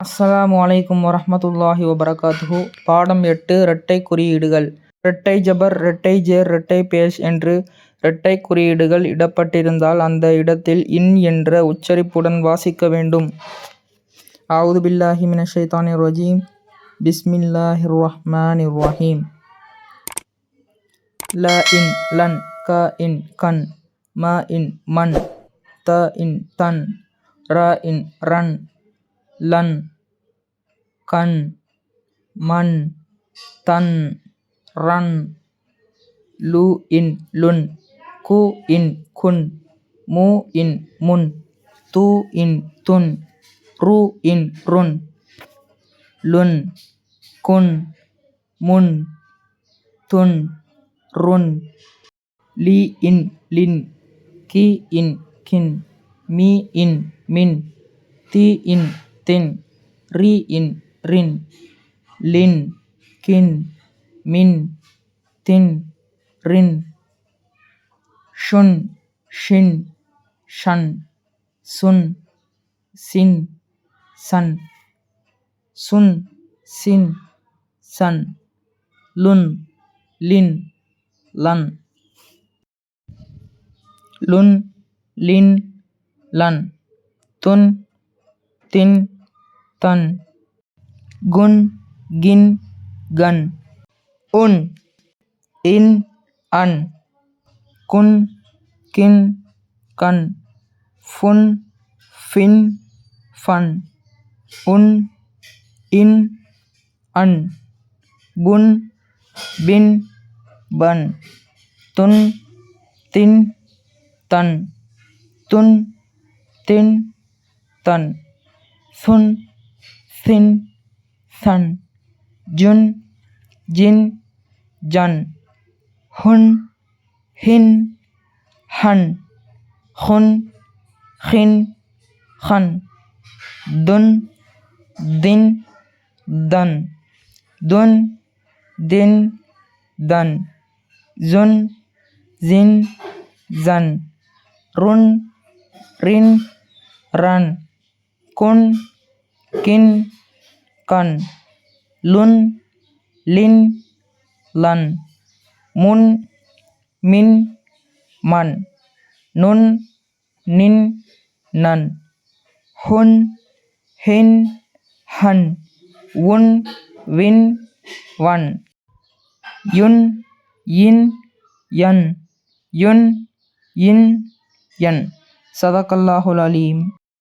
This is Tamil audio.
அஸ்ஸலாமு அலைக்கும் வரஹ்மத்துல்லாஹி வபரகாத்துஹு. பாடம் 8 இரட்டை குறியீடுகள். இரட்டை ஜபர், இரட்டை ஜேர், இரட்டை பேஷ் என்று இரட்டை குறியீடுகள் இடப்பட்டிருந்தால் அந்த இடத்தில் இன் என்ற உச்சரிப்புடன் வாசிக்க வேண்டும். அஊது பில்லாஹி மினஷ் ஷைத்தானிர் ரஜீம். பிஸ்மில்லாஹிர் ரஹ்மானிர் ரஹீம். ல இன் லன், க இன் கன், ம இன் மன், த இன் தன், ர இன் ரன், லன் கன், மன் தன், ரன், லு இன் லுன், கு இன் குன், மு இன் முன், து இன் துன், ரு இன் ருன், லுன் குன், முன் துன், ருன், லி இன் லின், கி இன் கின், மீ இன் மின், தி இன் தின், ரி இன் ரின், லின் கின், மின் தின், ரின், ஷுன் ஷின், ஷன், சுன் சின், சன், சுன் சின், சன், லுன் லின், லன், லுன் லின், லன், துன் தின், தன், குன் கின், கன், உன் இன் அன், குன் கின், கன், ஃபுன் ஃபின், ஃபன், உன் இன் அன், புன் பின், பன், துன் தின், தன், துன் தின், தன், சுன் சின், சன், ஜுன் ஜின், ஜன், ஹுன் ஹின், ஹன், ஹுன் ஹின், ஹன், துன் தின், தன், துன் தின், தன், ஜுன் ஜின், ஜன், ருன் ரின், ரன், குன் கின், கன், லுன் லின், லன், முன் மின், மன், நுன் நின், நன், ஹுன் ஹின், ஹன், உன் வின், வன், யுன் இன், யன், யுன் இன், யன். ஸதகல்லாஹுல் அலீம்.